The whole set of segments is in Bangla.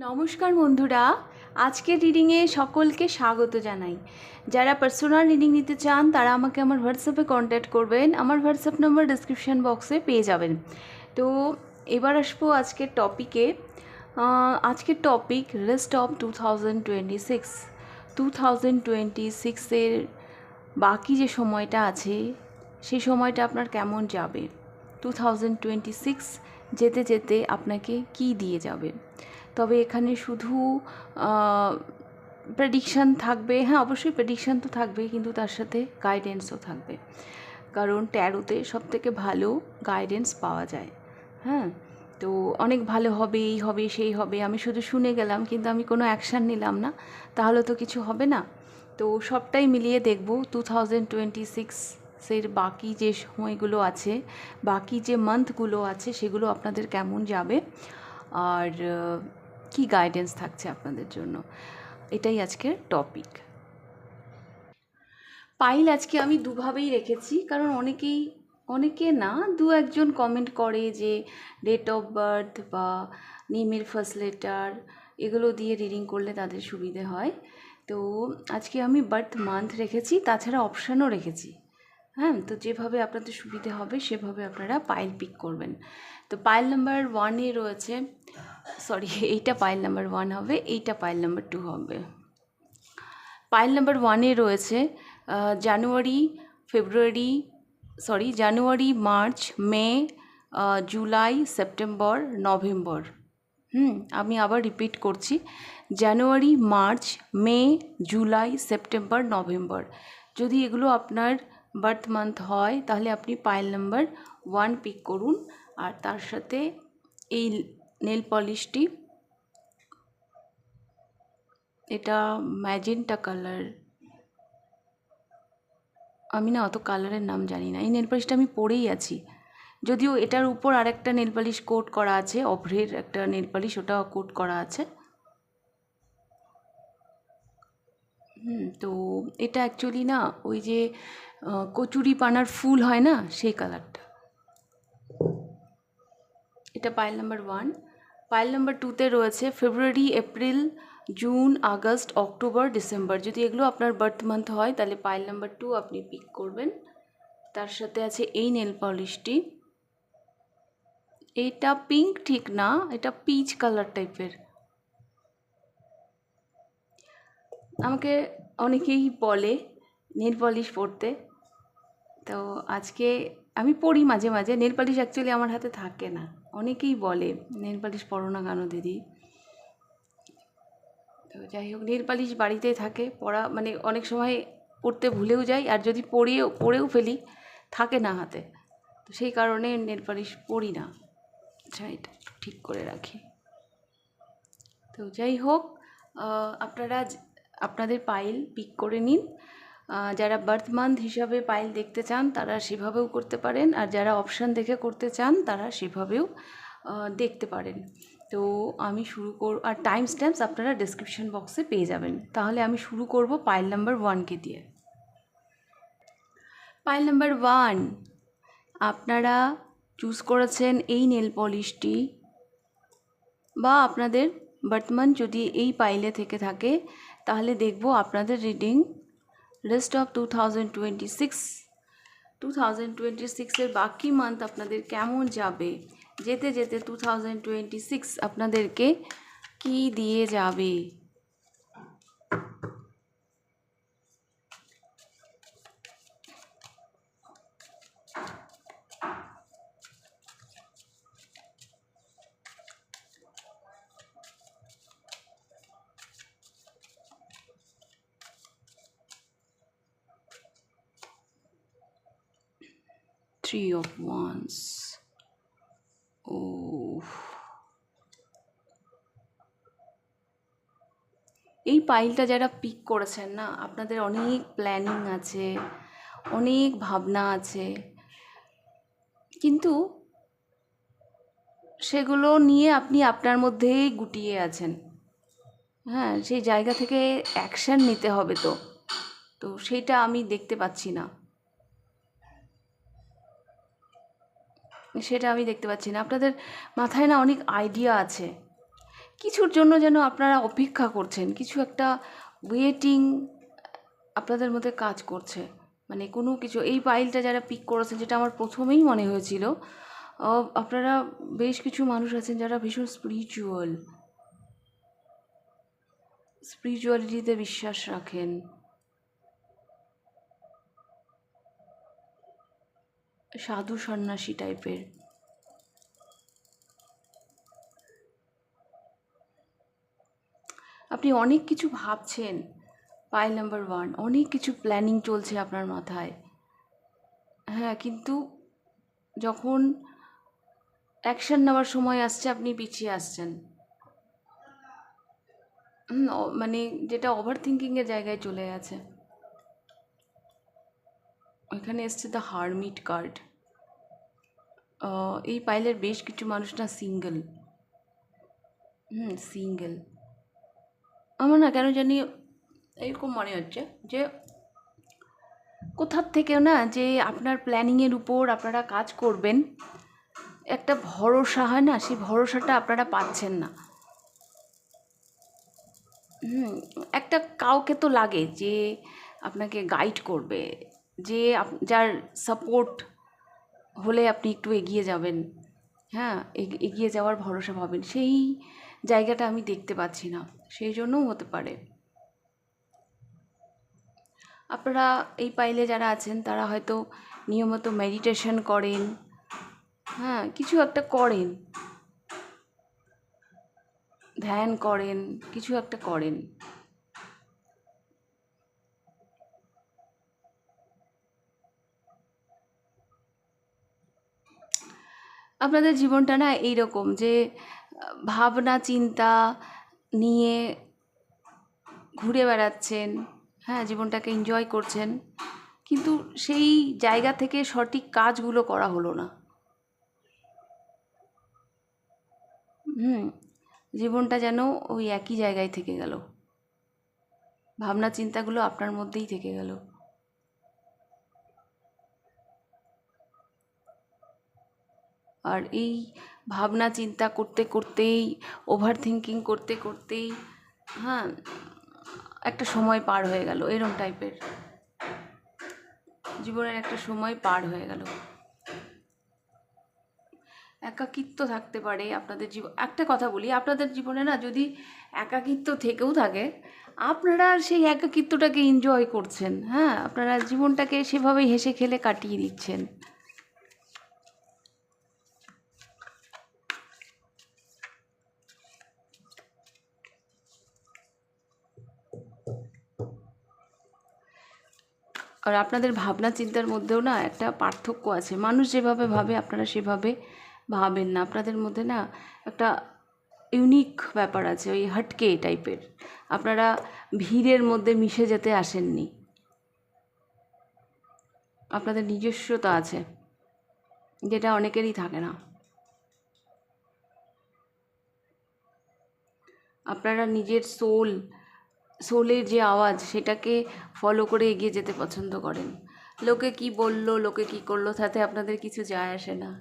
নমস্কার বন্ধুরা, আজকের রিডিংয়ে সকলকে স্বাগত জানাই। যারা পার্সোনাল রিডিং নিতে চান তারা আমাকে আমার হোয়াটসঅ্যাপে কন্ট্যাক্ট করবেন। আমার হোয়াটসঅ্যাপ নম্বর ডিসক্রিপশন বক্সে পেয়ে যাবেন। তো এবার আসবো আজকের টপিকে। আজকের টপিক রেস্ট অফ 2026। 2026-এর বাকি যে সময়টা আছে সেই সময়টা আপনার কেমন যাবে, 2026 যেতে যেতে আপনাকে কি দিয়ে যাবে। তবে এখানে শুধু প্রেডিকশান থাকবে, হ্যাঁ অবশ্যই প্রেডিকশান তো থাকবেই, কিন্তু তার সাথে গাইডেন্সও থাকবে, কারণ ট্যারোতে সবথেকে ভালো গাইডেন্স পাওয়া যায়। হ্যাঁ, তো অনেক ভালো হবে, এই হবে সেই হবে, আমি শুধু শুনে গেলাম কিন্তু আমি কোনো অ্যাকশান নিলাম না, তাহলে তো কিছু হবে না। তো সবটাই মিলিয়ে দেখব 2026-এর বাকি যে সময়গুলো আছে, বাকি যে মান্থগুলো আছে সেগুলো আপনাদের কেমন যাবে আর কি গাইডেন্স থাকছে আপনাদের জন্য। এটাই আজকের টপিক। পাইল আজকে আমি দুভাবেই রেখেছি, কারণ অনেকে না, দু একজন কমেন্ট করে যে ডেট অফ বার্থ বা নেমের ফার্স্ট লেটার এগুলো দিয়ে রিডিং করলে তাদের সুবিধে হয়। তো আজকে আমি বার্থ মান্থ রেখেছি, তাছাড়া অপশানও রেখেছি। হ্যাঁ, তো যেভাবে আপনাদের সুবিধে হবে সেভাবে আপনারা পাইল পিক করবেন। তো পাইল নাম্বার 1-এ রয়েছে, সরি এইটা পাইল নাম্বার 1 হবে, এইটা পাইল নাম্বার 2 হবে। পাইল নাম্বার 1-এ রয়েছে জানুয়ারি, মার্চ, মে, জুলাই, সেপ্টেম্বর, নভেম্বর। আমি আবার রিপিট করছি, জানুয়ারি, মার্চ, মে, জুলাই, সেপ্টেম্বর, নভেম্বর। যদি এগুলো আপনার বার্থ মান্থ হয় তাহলে আপনি পাইল নাম্বার 1 পিক করুন, আর তার সাথে এই নেল পলিশটি, এটা ম্যাজেন্টা কালার, আমি না অত কালারের নাম জানি না। এই নেল পালিশটা আমি পরেই আছি, যদিও এটার উপর আরেকটা নেল পালিশ কোট করা আছে, অভ্রের একটা নেল পালিশ, ওটা কোট করা আছে। তো এটা অ্যাকচুয়ালি না ওই যে কচুরি পানার ফুল হয় না, সেই কালারটা। এটা পাইল নাম্বার 1। পাইল নাম্বার 2-তে রয়েছে ফেব্রুয়ারি, এপ্রিল, জুন, আগস্ট, অক্টোবর, ডিসেম্বর। যদি এগুলো আপনার বার্থ মান্থ হয় তাহলে পাইল নাম্বার 2 আপনি পিক করবেন। তার সাথে আছে এই নেল পলিশটি, এটা পিঙ্ক ঠিক না, এটা পিচ কালার টাইপের। আমাকে অনেকেই বলে নেল পলিশ পরতে, তো আজকে আমি পরি মাঝে মাঝে। নেল পালিশ অ্যাকচুয়ালি আমার হাতে থাকে না, অনেকেই বলে নেল পালিশ পরো না কেন দিদি। তো যাই হোক, নেল পালিশ বাড়িতেই থাকে, পরা মানে অনেক সময় পরতে ভুলেও যাই, আর যদি পরেও ফেলি থাকে না হাতে, তো সেই কারণে নেল পালিশ পরি না। আচ্ছা, এটা ঠিক করে রাখি। তো যাই হোক, আপনারা আপনাদের পাইল পিক করে নিন। যারা বার্থ মান্থ হিসাবে পাইল দেখতে চান তারা সেভাবেও করতে পারেন, আর যারা অপশান দেখে করতে চান তারা সেভাবেও দেখতে পারেন। তো আমি আর টাইম স্ট্যাম্পস আপনারা ডেসক্রিপশন বক্সে পেয়ে যাবেন। তাহলে আমি শুরু করব পাইল নাম্বার 1-কে দিয়ে। পাইল নাম্বার 1, আপনারা চুজ করেছেন এই নেল পলিশটি, বা আপনাদের বর্তমান যদি এই পাইলে থেকে থাকে তাহলে দেখব আপনাদের রিডিং রেস্ট অফ 2026-এর বাকি মান্থ আপনাদের কেমন যাবে, যেতে যেতে 2026 আপনাদেরকে কি দিয়ে যাবে। Three of Wands. ও, এই পাইলটা যারা পিক করেছেন না, আপনাদের অনেক প্ল্যানিং আছে, অনেক ভাবনা আছে, কিন্তু সেগুলো নিয়ে আপনি আপনার মধ্যেই গুটিয়ে আছেন। হ্যাঁ, সেই জায়গা থেকে অ্যাকশান নিতে হবে, তো সেইটা আমি দেখতে পাচ্ছি না, আপনাদের মাথায় না অনেক আইডিয়া আছে, কিছুর জন্য যেন আপনারা অপেক্ষা করছেন, কিছু একটা ওয়েটিং আপনাদের মধ্যে কাজ করছে। মানে কোনো কিছু, এই পাইলটা যারা পিক করেছেন, যেটা আমার প্রথমেই মনে হয়েছিল, আপনারা বেশ কিছু মানুষ আছেন যারা ভীষণ স্পিরিচুয়ালিটিতে বিশ্বাস রাখেন। সাধু সন্ন্যাসী টাইপের। আপনি অনেক কিছু ভাবছেন। পাইল নাম্বার 1, অনেক কিছু প্ল্যানিং চলছে আপনার মাথায়। হ্যাঁ, কিন্তু যখন অ্যাকশন নেওয়ার সময় আসছে আপনি পিছিয়ে আসছেন। মানে যেটা ওভার থিঙ্কিংয়ের জায়গায় চলে গেছে। ওইখানে এসছে দ্য হারমিট কার্ড। এই পাইলের বেশ কিছু মানুষ না সিঙ্গেল। সিঙ্গেল। আমার না কেন জানি এরকম মনে হচ্ছে যে কোথার থেকেও না, যে আপনার প্ল্যানিংয়ের উপর আপনারা কাজ করবেন, একটা ভরসা হয় না, সেই ভরসাটা আপনারা পাচ্ছেন না। একটা কাউকে তো লাগে যে আপনাকে গাইড করবে, যে যার সাপোর্ট হলে আপনি একটু এগিয়ে যাবেন। হ্যাঁ, এগিয়ে যাওয়ার ভরসা পাবেন, সেই জায়গাটা আমি দেখতে পাচ্ছি না। সেই জন্যও হতে পারে আপনারা এই পাইলে যারা আছেন তারা হয়তো নিয়মিত মেডিটেশন করেন, হ্যাঁ কিছু একটা করেন, ধ্যান করেন, কিছু একটা করেন। আপনাদের জীবনটা না এইরকম যে ভাবনা চিন্তা নিয়ে ঘুরে বেড়াচ্ছেন, হ্যাঁ জীবনটাকে এনজয় করছেন, কিন্তু সেই জায়গা থেকে সঠিক কাজগুলো করা হলো না। জীবনটা যেন ওই একই জায়গায় থেকে গেল, ভাবনা চিন্তাগুলো আপনার মধ্যেই থেকে গেল। আর এই ভাবনা চিন্তা করতে করতেই, ওভার থিঙ্কিং করতে করতেই, হ্যাঁ একটা সময় পার হয়ে গেল, এরম টাইপের জীবনের একটা সময় পার হয়ে গেল। একাকিত্ব থাকতে পারে আপনাদের জীবন। একটা কথা বলি, আপনাদের জীবনে না যদি একাকিত্ব থেকেও থাকে, আপনারা সেই একাকিত্বটাকে এনজয় করছেন। হ্যাঁ, আপনারা জীবনটাকে সেভাবেই হেসে খেলে কাটিয়ে দিচ্ছেন। আর আপনাদের ভাবনা চিন্তার মধ্যেও না একটা পার্থক্য আছে। মানুষ যেভাবে ভাবে আপনারা সেভাবে ভাবেন না। আপনাদের মধ্যে না একটা ইউনিক ব্যাপার আছে, ওই হটকে টাইপের। আপনারা ভিড়ের মধ্যে মিশে যেতে আসেননি, আপনাদের নিজস্বতা আছে, যেটা অনেকেরই থাকে না। আপনারা নিজের সোলের যে আওয়াজ, সেটাকে ফলো করে এগিয়ে যেতে পছন্দ করেন। লোকে কি বললো, লোকে কি করলো, তাতে আপনাদের কিছু যায় আসে না।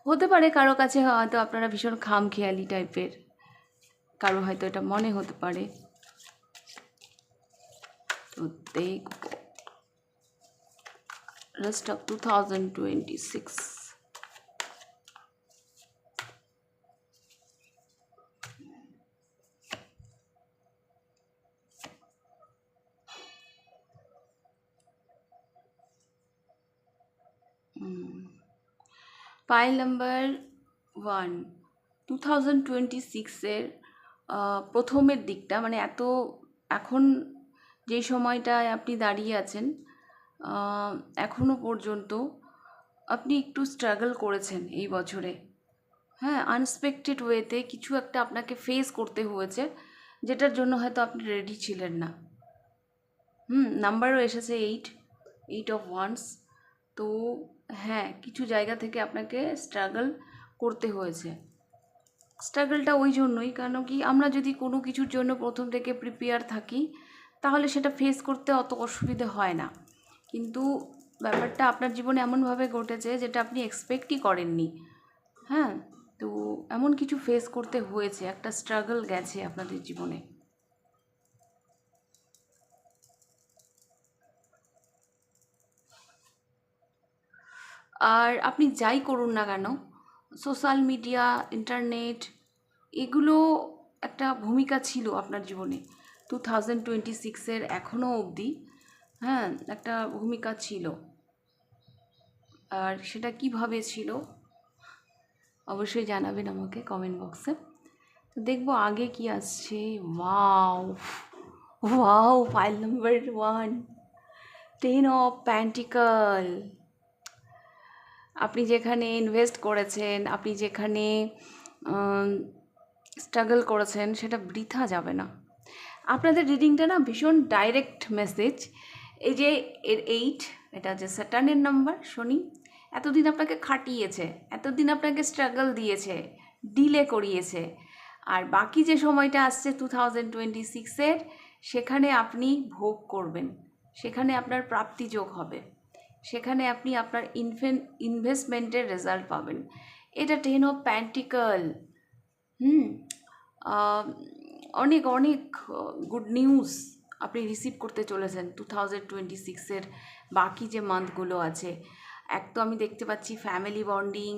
হতে পারে কারো কাছে হয়তো আপনারা ভীষণ খামখেয়ালি টাইপের, কারো হয়তো এটা মনে হতে পারে। তো দেখব rest of 2026. পাইল নাম্বার 1, 2026-এর প্রথমের দিকটা, মানে এখন যে সময়টায় আপনি দাঁড়িয়ে আছেন, এখনও পর্যন্ত আপনি একটু স্ট্রাগল করেছেন এই বছরে। হ্যাঁ, আনএক্সপেক্টেড ওয়েতে কিছু একটা আপনাকে ফেস করতে হয়েছে, যেটার জন্য হয়তো আপনি রেডি ছিলেন না। নাম্বারও এসেছে 8 অফ ওয়ান্স। তো হ্যাঁ, কিছু জায়গা থেকে আপনাকে স্ট্রাগল করতে হয়েছে। স্ট্রাগলটা ওই জন্যই, কারণ কি আমরা যদি কোনো কিছুর জন্য প্রথম থেকে প্রিপেয়ার থাকি, তাহলে সেটা ফেস করতে অত অসুবিধে হয় না। কিন্তু ব্যাপারটা আপনার জীবনে এমনভাবে ঘটেছে যেটা আপনি এক্সপেক্টই করেননি। হ্যাঁ, তো এমন কিছু ফেস করতে হয়েছে, একটা স্ট্রাগল গেছে আপনাদের জীবনে। আর আপনি যাই করুন না কেন, সোশ্যাল মিডিয়া, ইন্টারনেট, এগুলো একটা ভূমিকা ছিল আপনার জীবনে 2026-এর এখনও অবধি। হ্যাঁ, একটা ভূমিকা ছিল। আর সেটা কিভাবে ছিল অবশ্যই জানাবেন আমাকে কমেন্ট বক্সে। তো দেখবো আগে কি আসছে। Wow, wow, file number 1, 10 of প্যান্টিকল। আপনি যেখানে ইনভেস্ট করেছেন, আপনি যেখানে স্ট্রাগল করেছেন, সেটা বৃথা যাবে না। আপনাদের রিডিংটা না ভীষণ ডাইরেক্ট মেসেজ। এই যে এর 8, এটা হচ্ছে স্যাটার্নের নাম্বার, শনি এতদিন আপনাকে খাটিয়েছে, এতদিন আপনাকে স্ট্রাগল দিয়েছে, ডিলে করিয়েছে। আর বাকি যে সময়টা আসছে 2026-এর, সেখানে আপনি ভোগ করবেন, সেখানে আপনার প্রাপ্তিযোগ হবে, সেখানে আপনি আপনার ইনভেস্টমেন্টের রেজাল্ট পাবেন। এটা 10 অফ প্যান্টিকল। হুম আহ, অনেক অনেক গুড নিউজ আপনি রিসিভ করতে চলেছেন 2026-এর বাকি যে মান্থগুলো আছে। এক তো আমি দেখতে পাচ্ছি ফ্যামিলি বন্ডিং,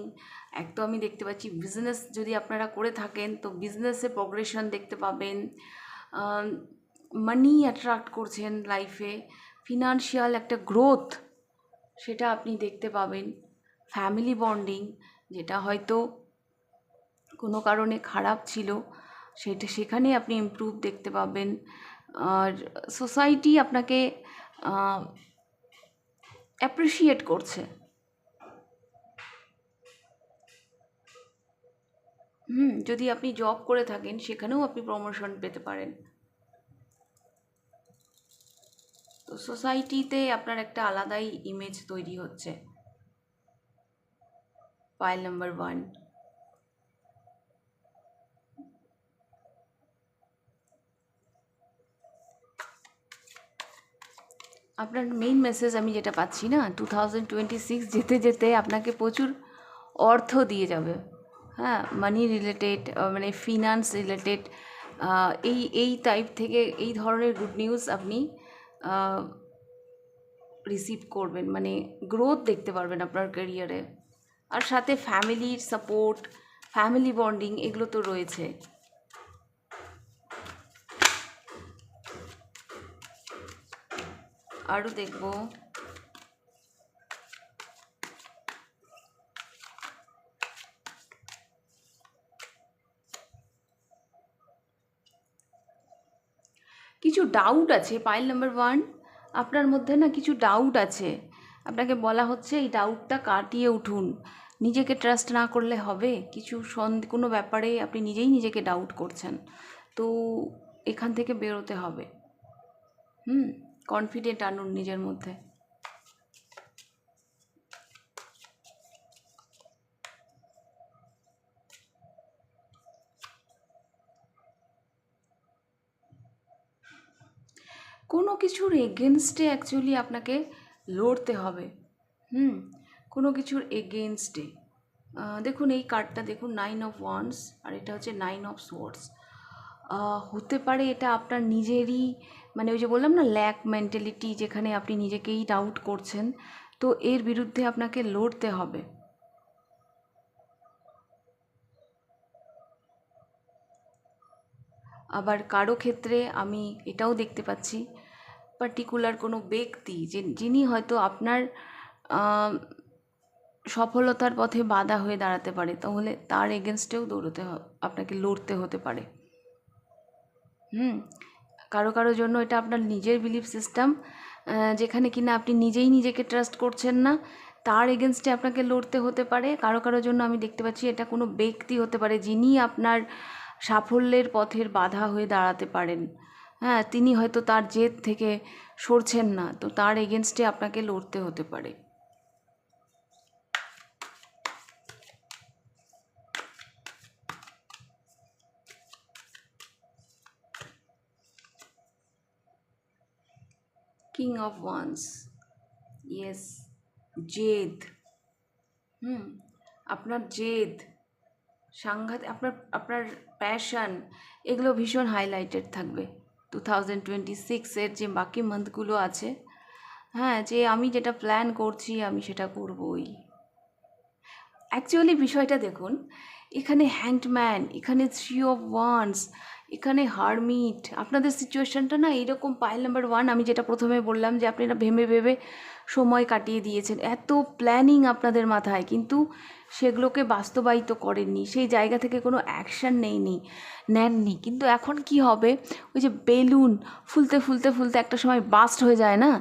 এক তো আমি দেখতে পাচ্ছি বিজনেস যদি আপনারা করে থাকেন তো বিজনেসে প্রোগ্রেশন দেখতে পাবেন, মানি অ্যাট্রাক্ট করছেন লাইফে, ফিনান্সিয়াল একটা গ্রোথ সেটা আপনি দেখতে পাবেন। ফ্যামিলি বন্ডিং, যেটা হয়তো কোনো কারণে খারাপ ছিল, সেখানে আপনি ইমপ্রুভ দেখতে পাবেন। আর সোসাইটি আপনাকে অ্যাপ্রিসিয়েট করছে। যদি আপনি জব করে থাকেন সেখানেও আপনি প্রমোশন পেতে পারেন। তো সোসাইটিতে আপনার একটা আলাদাই ইমেজ তৈরি হচ্ছে। File number 1। আপনার মেইন মেসেজ আমি যেটা পাচ্ছি না, 2026 যেতে যেতে আপনাকে প্রচুর অর্থ দিয়ে যাবে। হ্যাঁ, মানি রিলেটেড, মানে ফিনান্স রিলেটেড, এই এই টাইপ থেকে এই ধরনের গুড নিউজ আপনি রিসিভ করবেন, মানে গ্রোথ দেখতে পারবেন আপনার ক্যারিয়ারে। আর সাথে ফ্যামিলির সাপোর্ট, ফ্যামিলি বন্ডিং, এগুলো তো রয়েছে। আরও দেখব কিছু ডাউট আছে। পাইল নাম্বার 1, আপনার মধ্যে না কিছু ডাউট আছে। আপনাকে বলা হচ্ছে এই ডাউটটা কাটিয়ে উঠুন। নিজেকে ট্রাস্ট না করলে হবে? কিছু কোনো ব্যাপারে আপনি নিজেই নিজেকে ডাউট করছেন, তো এখান থেকে বেরোতে হবে। কনফিডেন্ট আনুন নিজের মধ্যে। কোনো কিছুর এগেনস্টে অ্যাকচুয়ালি আপনাকে লড়তে হবে। কোনো কিছুর এগেনস্টে। দেখুন এই কার্ডটা দেখুন, 9 অফ ওয়ান্ডস, আর এটা হচ্ছে 9 অফ সোর্ডস। হতে পারে এটা আপনার নিজেরই, মানে ওই যে বললাম না, ল্যাক মেন্টালিটি, যেখানে আপনি নিজেকেই ডাউট করছেন, তো এর বিরুদ্ধে আপনাকে লড়তে হবে। আবার কারো ক্ষেত্রে আমি এটাও দেখতে পাচ্ছি, পার্টিকুলার কোনো ব্যক্তি যিনি হয়তো আপনার সফলতার পথে বাধা হয়ে দাঁড়াতে পারে, তাহলে তার এগেনস্টেও আপনাকে লড়তে হতে পারে। কারো কারো জন্য এটা আপনার নিজের বিলিফ সিস্টেম, যেখানে কিনা আপনি নিজেই নিজেকে ট্রাস্ট করছেন না, তার এগেনস্টে আপনাকে লড়তে হতে পারে। কারো কারো জন্য আমি দেখতে পাচ্ছি এটা কোনো ব্যক্তি হতে পারে যিনি আপনার সাফল্যের পথের বাধা হয়ে দাঁড়াতে পারেন। হ্যাঁ, তিনি হয়তো তার জেদ থেকে সরছেন না, তো তার এগেনস্টে আপনাকে লড়তে হতে পারে। কিং অফ ওয়ান্স, ইয়েস, জেদ। আপনার জেদ, সাংঘাতিক আপনার আপনার প্যাশন এগুলো ভীষণ হাইলাইটেড থাকবে 2026-এর যে বাকি মান্থগুলো আছে। হ্যাঁ, যে আমি যেটা প্ল্যান করছি আমি সেটা করবই। অ্যাকচুয়ালি বিষয়টা দেখুন, এখানে হ্যাংডম্যান, এখানে 3 of Wands, এখানে হারমিট। আপনাদের সিচুয়েশনটা না এইরকম, পাইল নাম্বার 1 আমি যেটা প্রথমে বললাম যে আপনারা ভেবে ভেবে সময় কাটিয়ে দিয়েছেন, এত প্ল্যানিং আপনাদের মাথায়, কিন্তু সেগুলোকে বাস্তবায়িত করেননি, সেই জায়গা থেকে কোনো অ্যাকশান নেননি। কিন্তু এখন কি হবে, ওই যে বেলুন ফুলতে ফুলতে ফুলতে একটা সময় বাস্ট হয়ে যায় না,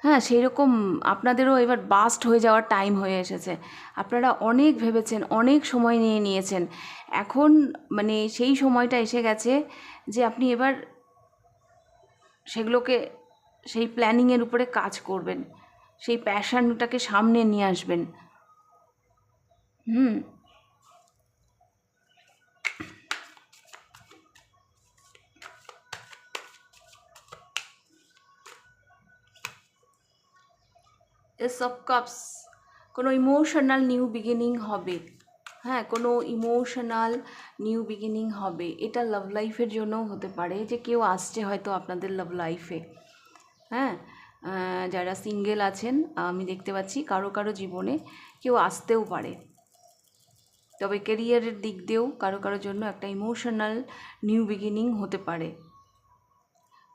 হ্যাঁ, সেই রকম আপনাদেরও এবার বাস্ট হয়ে যাওয়ার টাইম হয়ে এসেছে। আপনারা অনেক ভেবেছেন, অনেক সময় নিয়ে নিয়েছেন, এখন মানে সেই সময়টা এসে গেছে যে আপনি এবার সেগুলোকে, সেই প্ল্যানিংয়ের উপরে কাজ করবেন, সেই প্যাশনটাকে সামনে নিয়ে আসবেন। হুম। এস অফ কাপস, কোনো ইমোশনাল নিউ বিগিনিং হবে। হ্যাঁ, কোনো ইমোশনাল নিউ বিগিনিং হবে। এটা লাভ লাইফের জন্যও হতে পারে, যে কেউ আসছে হয়তো আপনাদের লাভ লাইফে। হ্যাঁ, যারা সিঙ্গেল আছেন আমি দেখতে পাচ্ছি কারো কারো জীবনে কেউ আসতেও পারে। তবে কেরিয়ারের দিক দিয়েও কারো কারোর জন্য একটা ইমোশনাল নিউ বিগিনিং হতে পারে।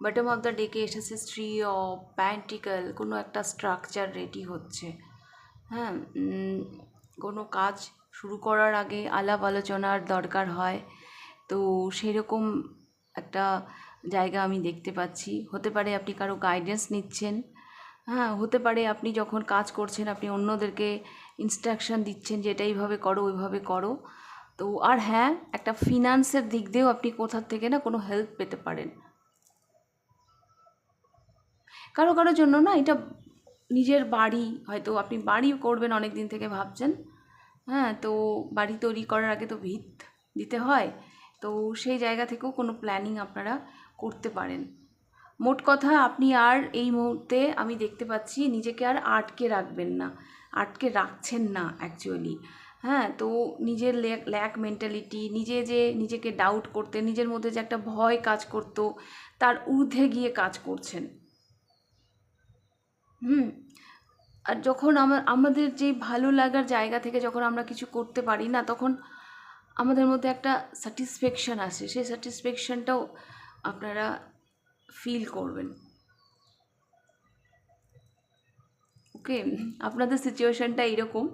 বটম অফ দ্য ডেকে এসেছে 3 of Pentacles, কোনো একটা স্ট্রাকচার রেডি হচ্ছে। হ্যাঁ, কোনো কাজ শুরু করার আগে আলাপ আলোচনার দরকার হয়, তো সেরকম একটা জায়গা আমি দেখতে পাচ্ছি। হতে পারে আপনি কারো গাইডেন্স নিচ্ছেন, হ্যাঁ, হতে পারে আপনি যখন কাজ করছেন আপনি অন্যদেরকে ইনস্ট্রাকশন দিচ্ছেন যে এটা এইভাবে করো ওইভাবে করো। তো আর হ্যাঁ, একটা ফিনান্সের দিক দিয়েও আপনি কোথার থেকে না কোনো হেল্প পেতে পারেন। কারো কারোর জন্য না এটা নিজের বাড়ি, হয়তো আপনি বাড়ি করবেন অনেক দিন থেকে ভাবছেন। হ্যাঁ, তো বাড়ি তৈরি করার আগে তো ভিত দিতে হয়, তো সেই জায়গা থেকেও কোনো প্ল্যানিং আপনারা করতে পারেন। মোট কথা, আপনি আর এই মুহূর্তে আমি দেখতে পাচ্ছি নিজেকে আর আটকে রাখবেন না, আটকে রাখছেন না অ্যাকচুয়ালি। হ্যাঁ, তো নিজের ল্যাক মেন্টালিটি, নিজে যে নিজেকে ডাউট করতে, নিজের মধ্যে যে একটা ভয় কাজ করতো, তার ঊর্ধ্বে গিয়ে কাজ করছেন। হুম। আর যখন আমাদের যে ভালো লাগার জায়গা থেকে যখন আমরা কিছু করতে পারি না, তখন আমাদের মধ্যে একটা স্যাটিসফ্যাকশান আসে, সেই স্যাটিসফ্যাকশানটাও আপনারা ফিল করবেন। ওকে, আপনাদের সিচুয়েশানটা এইরকম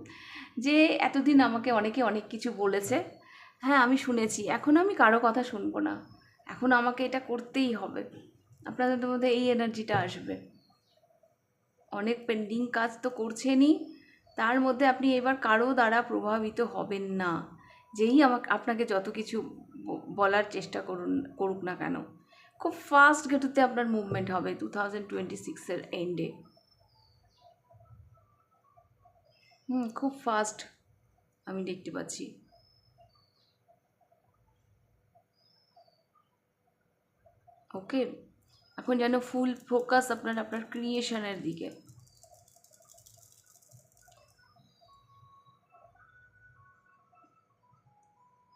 যে এতদিন আমাকে অনেকে অনেক কিছু বলেছে, হ্যাঁ আমি শুনেছি, এখন আমি কারো কথা শুনবো না, এখন আমাকে এটা করতেই হবে। আপনাদের মধ্যে এই এনার্জিটা আসবে। অনেক পেন্ডিং কাজ তো করছেনই, তার মধ্যে আপনি এবার কারো দ্বারা প্রভাবিত হবেন না, যেই আপনাকে যত কিছু বলার চেষ্টা করুক না কেন। খুব ফাস্ট গেটুতে আপনার মুভমেন্ট হবে 2026-এর এন্ডে। খুব ফাস্ট আমি দেখতে পাচ্ছি। ওকে, এখন যেন ফুল ফোকাস আপনার ক্রিয়েশনের দিকে।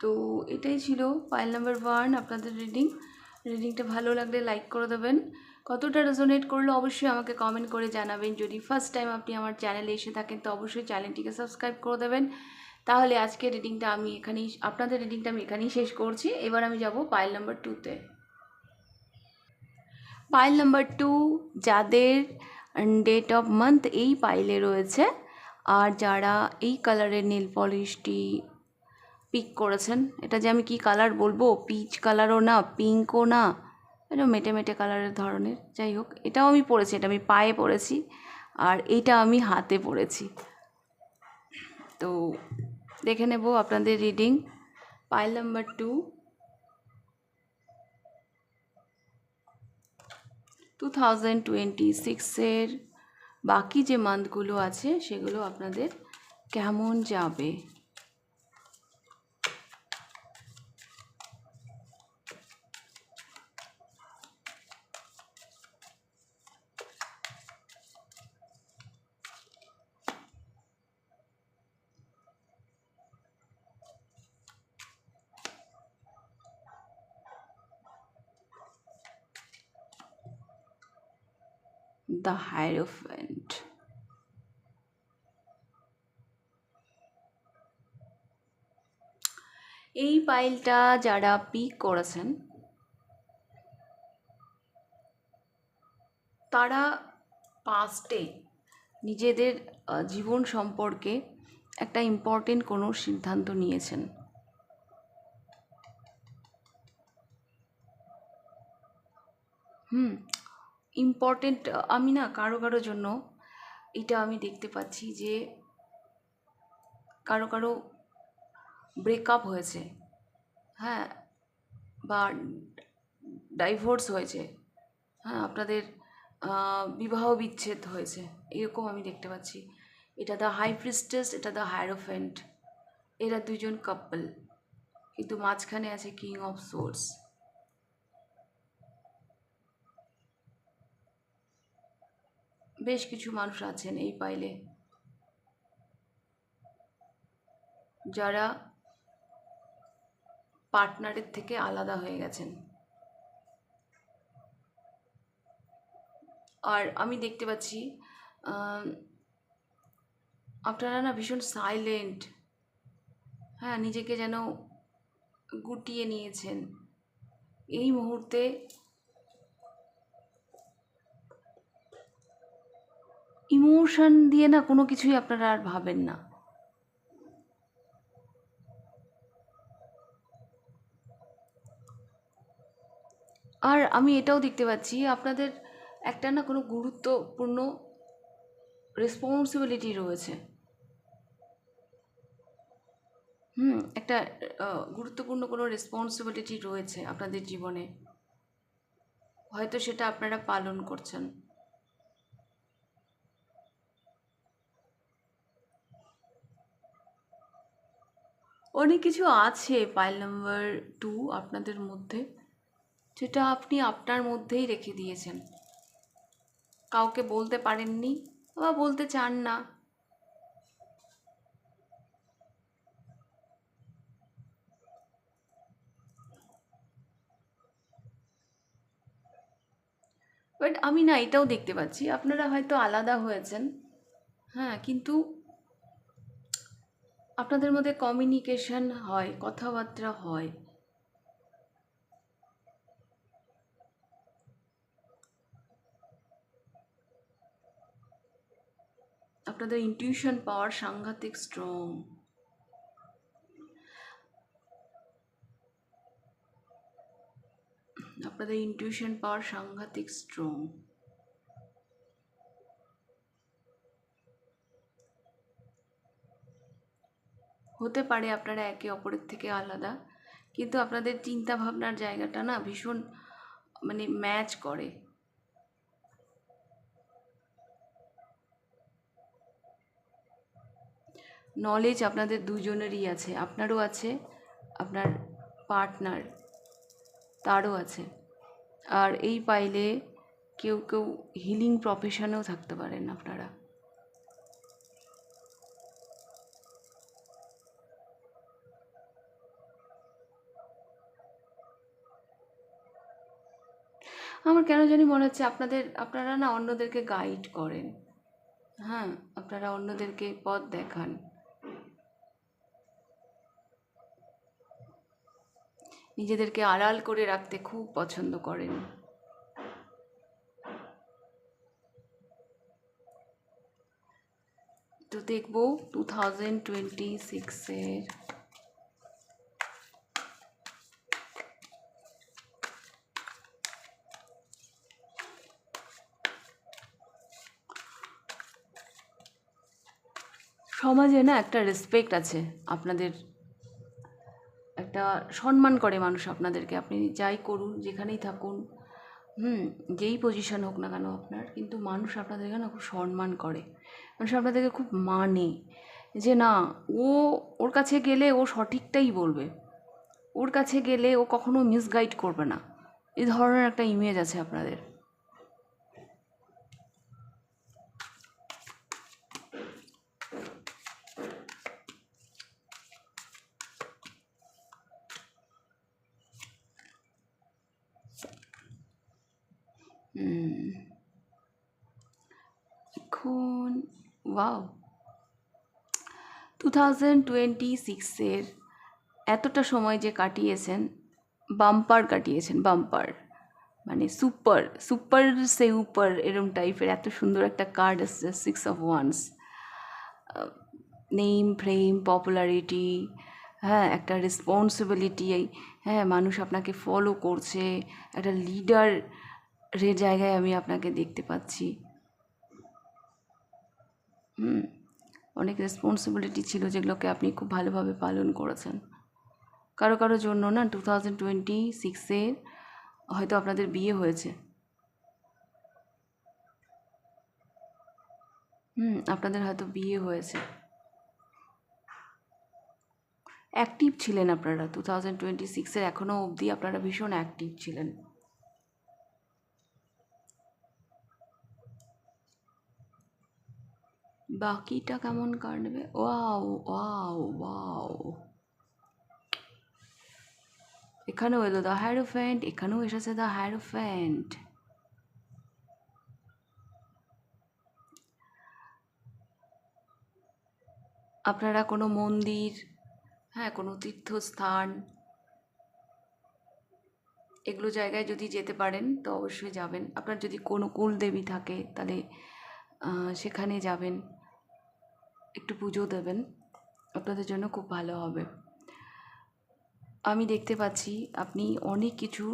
তো এটাই ছিল পাইল নাম্বার 1 আপনাদের রিডিংটা ভালো লাগলে লাইক করে দেবেন। কতটা রেজোনেট করলো অবশ্যই আমাকে কমেন্ট করে জানাবেন। যদি ফার্স্ট টাইম আপনি আমার চ্যানেলে এসে থাকেন তো অবশ্যই চ্যানেলটিকে সাবস্ক্রাইব করে দেবেন। তাহলে আজকে রিডিংটা আমি এখানেই, আপনাদের রিডিংটা আমি এখানেই শেষ করছি। এবার আমি যাব পাইল নাম্বার 2-তে। পাইল নাম্বার 2, যাদের ডেট অফ মান্থ এই পাইলে রয়েছে, আর যারা এই কালারের নেল পলিশটি পিক করেছেন, এটা যে আমি কি কালার বলবো, পিচ কালারও না, পিঙ্কও না, এটা মেটে মেটে কালারের ধরনের, যাই হোক এটাও আমি পরেছি, এটা আমি পায়ে পরেছি, আর এইটা আমি হাতে পরেছি। তো দেখে নেব আপনাদের রিডিং। পাইল নাম্বার 2, 2026-এর বাকি যে মান্থগুলো আছে সেগুলো আপনাদের কেমন যাবে। দ্য হায়ারোফ্যান্ট। এই পাইলটা যারা পিক করেছেন তারা পাস্টে নিজেদের জীবন সম্পর্কে একটা ইম্পর্টেন্ট কোনো সিদ্ধান্ত নিয়েছেন। ইম্পর্টেন্ট, আমি না কারো কারো জন্য এটা আমি দেখতে পাচ্ছি যে কারো কারো ব্রেকআপ হয়েছে, হ্যাঁ, বা ডাইভোর্স হয়েছে, হ্যাঁ, আপনাদের বিবাহ বিচ্ছেদ হয়েছে, এরকম আমি দেখতে পাচ্ছি। এটা দ্য হাই প্রিস্টেস, এটা দ্য হায়ারোফ্যান্ট, এরা দুজন কাপল, কিন্তু মাঝখানে আছে কিং অফ সোর্স। বেশ কিছু মানুষ আছেন এই পাইলে যারা পার্টনারের থেকে আলাদা হয়ে গেছেন। আর আমি দেখতে পাচ্ছি আপনারা না ভীষণ সাইলেন্ট, হ্যাঁ, নিজেকে যেন গুটিয়ে নিয়েছেন এই মুহূর্তে। ইমোশন দিয়ে না কোনো কিছুই আপনারা আর ভাবেন না। আর আমি এটাও দেখতে পাচ্ছি আপনাদের একটা না কোনো গুরুত্বপূর্ণ রেসপন্সিবিলিটি রয়েছে। একটা গুরুত্বপূর্ণ কোনো রেসপন্সিবিলিটি রয়েছে আপনাদের জীবনে, হয়তো সেটা আপনারা পালন করছেন। অনেক কিছু আছে পাইল নাম্বার 2 আপনাদের মধ্যে, যেটা আপনি আপনার মধ্যেই রেখে দিয়েছেন, কাউকে বলতে পারেননি বা বলতে চান না। বাট আমি না এটাও দেখতে পাচ্ছি আপনারা হয়তো আলাদা হয়েছেন, হ্যাঁ, কিন্তু আপনাদের মধ্যে কমিউনিকেশন হয়, কথাবার্তা হয়। আপনাদের ইনটিউশন পাওয়ার সাংঘাতিক স্ট্রং। আপনাদের ইনটিউশন পাওয়ার সাংঘাতিক স্ট্রং। হতে পারে আপনারা একে অপরের থেকে আলাদা, কিন্তু আপনাদের চিন্তা ভাবনার জায়গাটা না ভীষণ মানে ম্যাচ করে। নলেজ আপনাদের দুজনেরই আছে, আপনারও আছে, আপনার পার্টনার তারও আছে। আর এই পাইলে কেউ কেউ হিলিং প্রফেশনেও থাকতে পারেন আপনারা। আমার কেন জানি মনে হচ্ছে আপনারা না অন্যদেরকে গাইড করেন, হ্যাঁ, আপনারা অন্যদেরকে পথ দেখান। নিজেদেরকে আড়াল করে রাখতে খুব পছন্দ করেন। তো দেখব 2026-এর সমাজে না একটা রেসপেক্ট আছে আপনাদের, একটা সম্মান করে মানুষ আপনাদেরকে, আপনি যাই করুন, যেখানেই থাকুন, যেই পজিশন হোক না কেন আপনার, কিন্তু মানুষ আপনাদেরকে না খুব সম্মান করে, মানুষ আপনাদেরকে খুব মানে, যে না, ও ওর কাছে গেলে ও সঠিকটাই বলবে, ওর কাছে গেলে ও কখনো মিসগাইড করবে না, এই ধরনের একটা ইমেজ আছে আপনাদের। ওয়াও, 2026-এর এতটা সময় যে কাটিয়েছেন, বাম্পার কাটিয়েছেন, বাম্পার, মানে সুপার সুপার সে উপর এরম টাইপের এত সুন্দর একটা কার্ড আসছে, 6 of Wands। Name, frame, popularity, হ্যাঁ, একটা রেসপন্সিবিলিটি, হ্যাঁ, মানুষ আপনাকে ফলো করছে, একটা লিডারের জায়গায় আমি আপনাকে দেখতে পাচ্ছি। অনেক রেসপন্সিবিলিটি ছিল যেগুলোকে আপনি খুব ভালোভাবে পালন করেছেন। কারো কারো জন্য না 2026-এর হয়তো আপনাদের বিয়ে হয়েছে। আপনাদের হয়তো বিয়ে হয়েছে। অ্যাক্টিভ ছিলেন আপনারা 2026-এর এখনও অবধি, আপনারা ভীষণ অ্যাক্টিভ ছিলেন। বাকিটা কেমন কাটবে? ওয়াও ওয়াও ওয়াও, এখানেও এলো দ্য হ্যারোফ্যান্ট, এখানেও এসেছে দ্য হ্যারোফ্যান্ট। আপনারা কোনো মন্দির, হ্যাঁ, কোনো তীর্থস্থান, এগুলো জায়গায় যদি যেতে পারেন তো অবশ্যই যাবেন। আপনার যদি কোনো কুলদেবী থাকে তাহলে সেখানে যাবেন, একটু পুজো দেবেন, আপনাদের জন্য খুব ভালো হবে। আমি দেখতে পাচ্ছি আপনি অনেক কিছু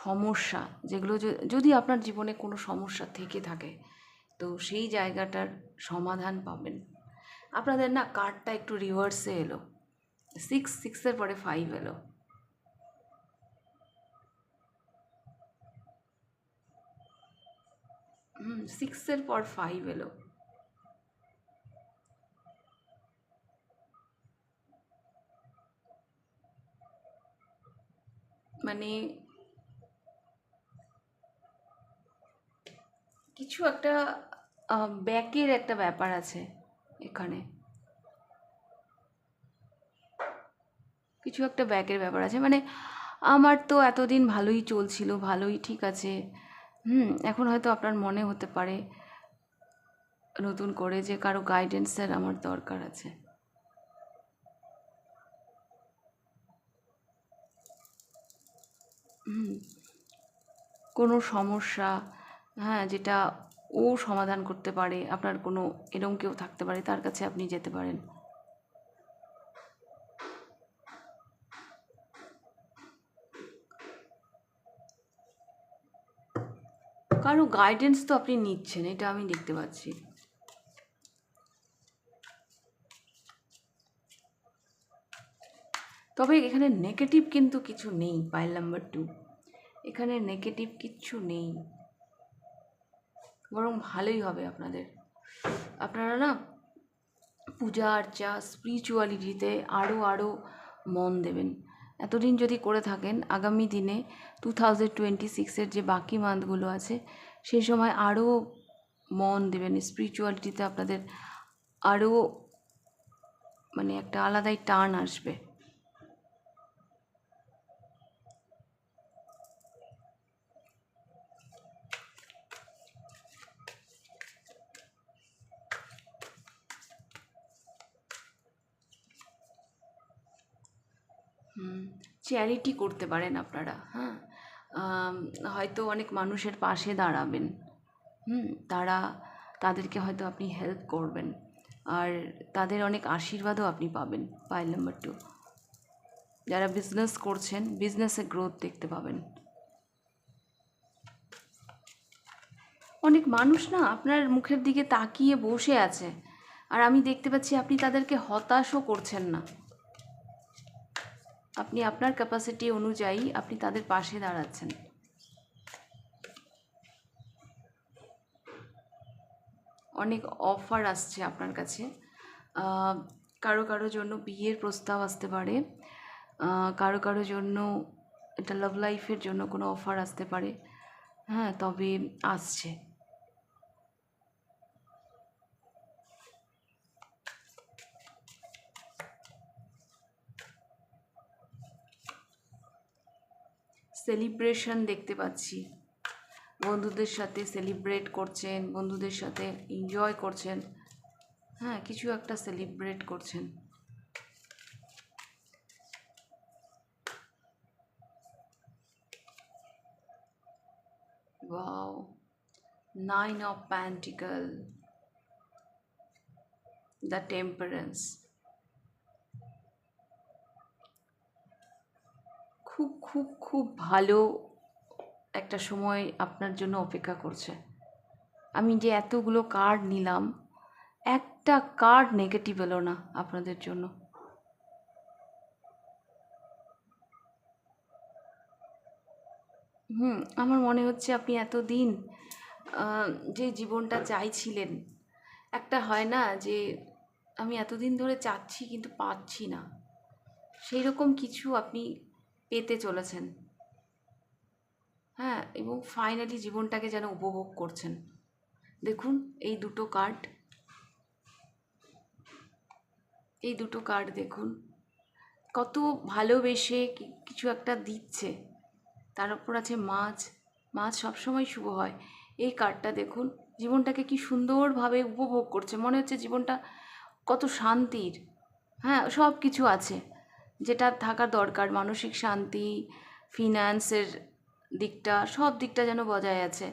সমস্যা, যেগুলো যদি আপনার জীবনে কোনো সমস্যা থেকে থাকে তো সেই জায়গাটার সমাধান পাবেন। আপনাদের না কার্ডটা একটু রিভার্সে এলো, 6-6-এর পরে 5 এলো। হুম, 6-এর পর 5 এলো। মানে কিছু একটা ব্যাকের একটা ব্যাপার আছে এখানে, কিছু একটা ব্যাকের ব্যাপার আছে। মানে আমার তো এতদিন ভালোই চলছিল, ভালোই ঠিক আছে। এখন হয়তো আপনার মনে হতে পারে নতুন করে যে কারো গাইডেন্সের আমার দরকার আছে। কোনো সমস্যা, হ্যাঁ, যেটা ও সমাধান করতে পারে, আপনার কোনো এরম কেউ থাকতে পারে, তার কাছে আপনি যেতে পারেন। কারো গাইডেন্স তো আপনি নিচ্ছেন, এটা আমি দেখতে পাচ্ছি। তবে এখানে নেগেটিভ কিন্তু কিছু নেই, পাইল নাম্বার 2, এখানে নেগেটিভ কিচ্ছু নেই, বরং ভালোই হবে আপনাদের। আপনারা না পূজা আর্চা, স্পিরিচুয়ালিটিতে আরও আরও মন দেবেন। এতদিন যদি করে থাকেন, আগামী দিনে 2026-এর যে বাকি মান্থগুলো আছে সেই সময় আরও মন দেবেন স্পিরিচুয়ালিটিতে। আপনাদের আরও মানে একটা আলাদাই টান আসবে। চ্যারিটি করতে পারেন আপনারা, হ্যাঁ, হয়তো অনেক মানুষের পাশে দাঁড়াবেন, তারা, তাদেরকে হয়তো আপনি হেল্প করবেন, আর তাদের অনেক আশীর্বাদও আপনি পাবেন। পাইল নাম্বার 2, যারা বিজনেস করছেন, বিজনেসে গ্রোথ দেখতে পাবেন। অনেক মানুষ না আপনার মুখের দিকে তাকিয়ে বসে আছে, আর আমি দেখতে পাচ্ছি আপনি তাদেরকে হতাশও করছেন না। আপনি আপনার ক্যাপাসিটি অনুযায়ী আপনি তাদের পাশে দাঁড়াচ্ছেন। অনেক অফার আসছে আপনার কাছে। কারো কারো জন্য বিয়ের প্রস্তাব আসতে পারে, কারো কারো জন্য এটা লাভ লাইফের জন্য কোনো অফার আসতে পারে, হ্যাঁ, তবে আসছে। সেলিব্রেশন দেখতে পাচ্ছি, বন্ধুদের সাথে সেলিব্রেট করছেন, বন্ধুদের সাথে এনজয় করছেন, হ্যাঁ, কিছু একটা সেলিব্রেট করছেন। Wow, 9 of Pentacle, the temperance. খুব খুব খুব ভালো একটা সময় আপনার জন্য অপেক্ষা করছে। আমি যে এতগুলো কার্ড নিলাম, একটা কার্ড নেগেটিভ এলো না আপনাদের জন্য। আমার মনে হচ্ছে আপনি এতদিন যে জীবনটা চাইছিলেন, একটা হয় না যে আমি এতদিন ধরে চাচ্ছি কিন্তু পাচ্ছি না, সেই রকম কিছু আপনি পেতে চলেছেন। হ্যাঁ, এবং ফাইনালি জীবনটাকে যেন উপভোগ করছেন। দেখুন এই দুটো কার্ড, এই দুটো কার্ড দেখুন, কত ভালোবেসে কিছু একটা দিচ্ছে। তার উপর আছে মাছ। মাছ সবসময় শুভ হয়। এই কার্ডটা দেখুন, জীবনটাকে কি সুন্দরভাবে উপভোগ করছে, মনে হচ্ছে জীবনটা কত শান্তির। হ্যাঁ, সব কিছু আছে যেটা থাকার দরকার, মানসিক শান্তি, ফিনান্সের দিকটা, সব দিকটা যেন বজায় আছে।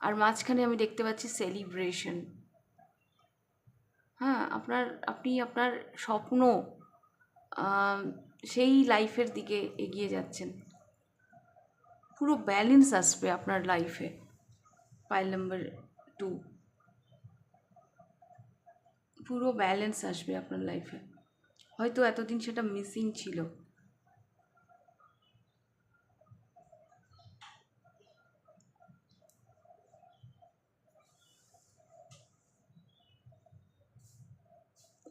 আর মাঝখানে আমি দেখতে পাচ্ছি সেলিব্রেশন। হ্যাঁ, আপনি আপনার স্বপ্ন, সেই লাইফের দিকে এগিয়ে যাচ্ছেন। পুরো ব্যালেন্স আসবে আপনার লাইফে। পাইল নাম্বার 2, পুরো ব্যালেন্স আসবে আপনার লাইফে। হয়তো এতদিন সেটা মিসিং ছিল।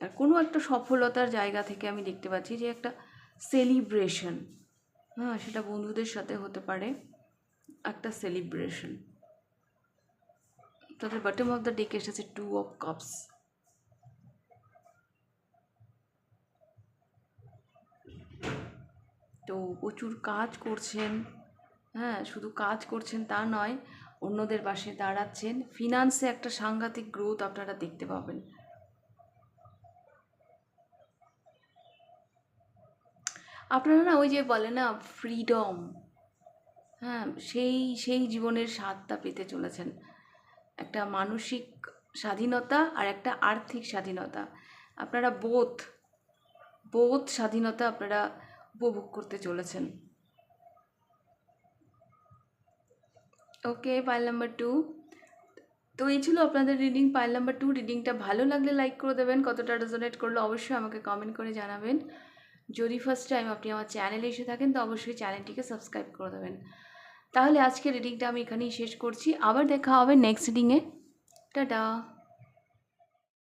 আর কোনো একটা সফলতার জায়গা থেকে আমি দেখতে পাচ্ছি যে একটা সেলিব্রেশন। হ্যাঁ, সেটা বন্ধুদের সাথে হতে পারে, একটা সেলিব্রেশন। তাদের বটম অফ দ্য ডেকে এসেছে 2 of Cups। তো প্রচুর কাজ করছেন। হ্যাঁ, শুধু কাজ করছেন তা নয়, অন্যদের পাশে দাঁড়াচ্ছেন। ফিনান্সে একটা সাংঘাতিক গ্রোথ আপনারা দেখতে পাবেন। আপনারা না ওই যে বলে না ফ্রিডম, হ্যাঁ, সেই জীবনের স্বাদটা পেতে চলেছেন। একটা মানসিক স্বাধীনতা আর একটা আর্থিক স্বাধীনতা। আপনারা বোথ স্বাধীনতা আপনারা উপভোগ করতে চলেছেন। ওকে, পাইল নাম্বার 2। তো এই ছিল আপনাদের রিডিং, পাইল নাম্বার 2। রিডিংটা ভালো লাগলে লাইক করে দেবেন, কতটা রেজোনেট করলো অবশ্যই আমাকে কমেন্ট করে জানাবেন। যদি ফার্স্ট টাইম আপনি আমার চ্যানেলে এসে থাকেন তো অবশ্যই চ্যানেলটিকে সাবস্ক্রাইব করে দেবেন। তাহলে আজকে রিডিংটা আমি এখানেই শেষ করছি, আবার দেখা হবে নেক্সট রিডিংয়ে। টাটা।